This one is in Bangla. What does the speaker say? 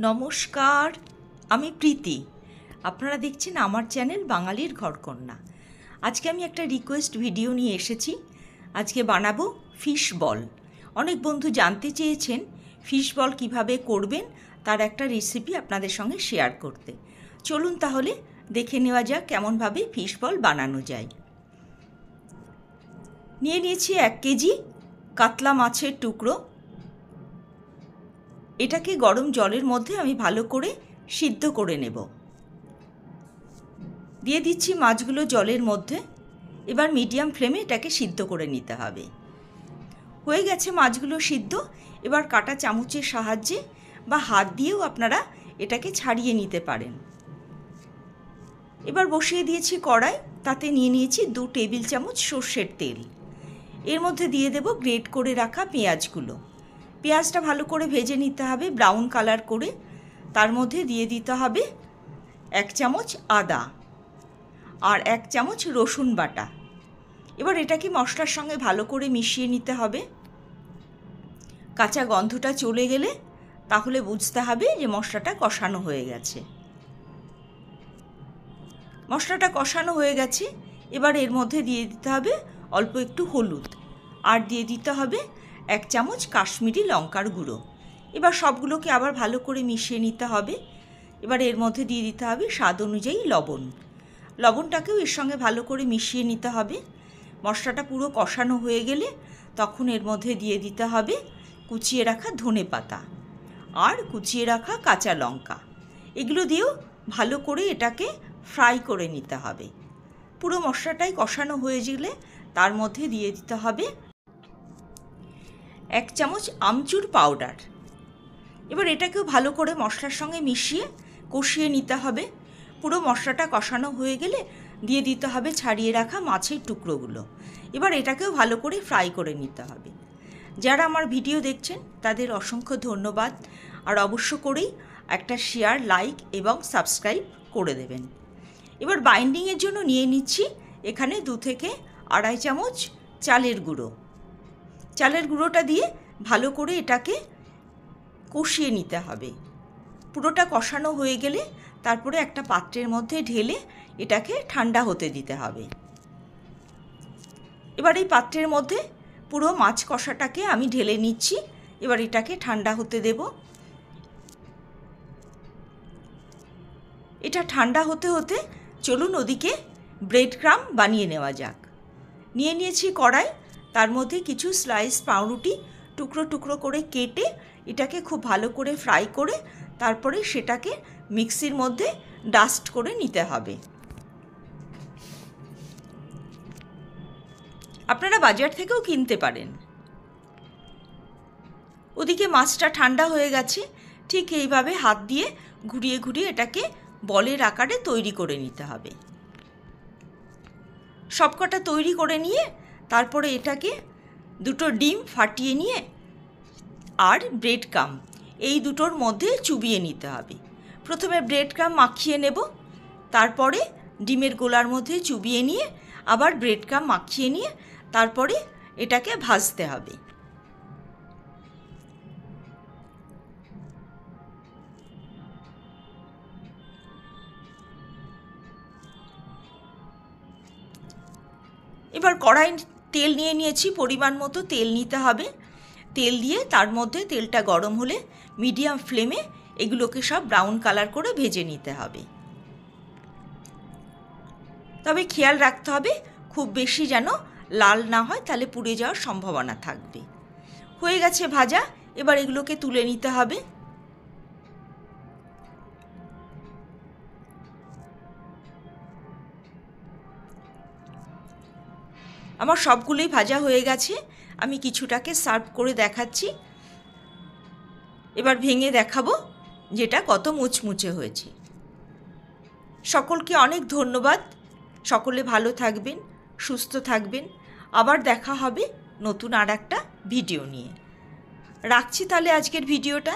নমস্কার, আমি প্রীতি। আপনারা দেখছেন আমার চ্যানেল বাঙালির ঘরকন্যা। আজকে আমি একটা রিকোয়েস্ট ভিডিও নিয়ে এসেছি। আজকে বানাবো ফিশ বল। অনেক বন্ধু জানতে চেয়েছেন ফিশ বল কীভাবে করবেন, তার একটা রেসিপি আপনাদের সঙ্গে শেয়ার করতে। চলুন তাহলে দেখে নেওয়া যাক কেমনভাবে ফিশ বল বানানো যায়। নিয়ে নিয়েছি 1 কেজি কাতলা মাছের টুকরো। এটাকে গরম জলের মধ্যে আমি ভালো করে সিদ্ধ করে নেব। দিয়ে দিচ্ছি মাছগুলো জলের মধ্যে। এবার মিডিয়াম ফ্লেমে এটাকে সিদ্ধ করে নিতে হবে। হয়ে গেছে মাছগুলো সিদ্ধ। এবার কাঁটা চামচের সাহায্যে বা হাত দিয়েও আপনারা এটাকে ছাড়িয়ে নিতে পারেন। এবার বসিয়ে দিয়েছি কড়াই, তাতে নিয়ে নিয়েছি 2 টেবিল চামচ সর্ষের তেল। এর মধ্যে দিয়ে দেব গ্রেট করে রাখা পেঁয়াজগুলো। পেঁয়াজটা ভালো করে ভেজে নিতে হবে ব্রাউন কালার করে। তার মধ্যে দিয়ে দিতে হবে 1 চামচ আদা আর 1 চামচ রসুন বাটা। এবার এটাকে মশলার সঙ্গে ভালো করে মিশিয়ে নিতে হবে। কাঁচা গন্ধটা চলে গেলে তাহলে বুঝতে হবে যে মশলাটা কষানো হয়ে গেছে। মশলাটা কষানো হয়ে গেছে। এবার এর মধ্যে দিয়ে দিতে হবে অল্প একটু হলুদ আর দিয়ে দিতে হবে 1 চামচ কাশ্মীরি লঙ্কার গুঁড়ো। এবার সবগুলোকে আবার ভালো করে মিশিয়ে নিতে হবে। এবার এর মধ্যে দিয়ে দিতে হবে স্বাদ অনুযায়ী লবণ। লবণটাকেও এর সঙ্গে ভালো করে মিশিয়ে নিতে হবে। মশলাটা পুরো কষানো হয়ে গেলে তখন এর মধ্যে দিয়ে দিতে হবে কুচিয়ে রাখা ধনেপাতা আর কুচিয়ে রাখা কাঁচা লঙ্কা। এগুলো দিয়েও ভালো করে এটাকে ফ্রাই করে নিতে হবে। পুরো মশলাটাই কষানো হয়ে গেলে তার মধ্যে দিয়ে দিতে হবে 1 চামচ আমচুর পাউডার। এবার এটাকেও ভালো করে মশলার সঙ্গে মিশিয়ে কষিয়ে নিতে হবে। পুরো মশলাটা কষানো হয়ে গেলে দিয়ে দিতে হবে ছাড়িয়ে রাখা মাছের টুকরোগুলো। এবার এটাকেও ভালো করে ফ্রাই করে নিতে হবে। যারা আমার ভিডিও দেখছেন তাদের অসংখ্য ধন্যবাদ, আর অবশ্য করেই একটা শেয়ার, লাইক এবং সাবস্ক্রাইব করে দেবেন। এবার বাইন্ডিংয়ের জন্য নিয়ে নিচ্ছি এখানে 2 থেকে 2.5 চামচ চালের গুঁড়ো। চালের গুঁড়োটা দিয়ে ভালো করে এটাকে কষিয়ে নিতে হবে। পুরোটা কষানো হয়ে গেলে তারপরে একটা পাত্রের মধ্যে ঢেলে এটাকে ঠান্ডা হতে দিতে হবে। এবার এই পাত্রের মধ্যে পুরো মাছ কষাটাকে আমি ঢেলে নিচ্ছি। এবার এটাকে ঠান্ডা হতে দেব। এটা ঠান্ডা হতে হতে চলুন ওদিকে ব্রেড ক্রাম্ব বানিয়ে নেওয়া যাক। নিয়ে নিয়েছি কড়াই, তার মধ্যে কিছু স্লাইস পাউরুটি টুকরো টুকরো করে কেটে এটাকে খুব ভালো করে ফ্রাই করে তারপরে সেটাকে মিক্সির মধ্যে ডাস্ট করে নিতে হবে। আপনারা বাজার থেকেও কিনতে পারেন। ওদিকে মাছটা ঠান্ডা হয়ে গেছে। ঠিক এইভাবে হাত দিয়ে ঘুরিয়ে ঘুরিয়ে এটাকে বলের আকারে তৈরি করে নিতে হবে। সবকটা তৈরি করে নিয়ে তারপরে এটাকে 2টো ডিম ফাটিয়ে নিয়ে আর ব্রেড ক্রাম্ব এই দুটোর মধ্যে চুবিয়ে নিতে হবে। প্রথমে ব্রেড ক্রাম্ব মাখিয়ে নেব, তারপরে ডিমের গোলার মধ্যে চুবিয়ে নিয়ে আবার ব্রেড ক্রাম্ব মাখিয়ে নিয়ে তারপরে এটাকে ভাজতে হবে। এবার কড়াই তেল নিয়ে নিয়েছি, পরিমাণ মতো তেল নিতে হবে। তেল দিয়ে তার মধ্যে তেলটা গরম হলে মিডিয়াম ফ্লেমে এগুলোকে সব ব্রাউন কালার করে ভেজে নিতে হবে। তবে খেয়াল রাখতে হবে খুব বেশি যেন লাল না হয়, তাহলে পুড়ে যাওয়ার সম্ভাবনা থাকবে। হয়ে গেছে ভাজা। এবার এগুলোকে তুলে নিতে হবে। আমার সবগুলোই ভাজা হয়ে গেছে। আমি কিছুটাকে সার্ভ করে দেখাচ্ছি। এবার ভেঙে দেখাবো যেটা কত মুচমুচে হয়েছে। সকলকে অনেক ধন্যবাদ। সকলে ভালো থাকবেন, সুস্থ থাকবেন। আবার দেখা হবে নতুন আর একটা ভিডিও নিয়ে। রাখছি তাহলে আজকের ভিডিওটা।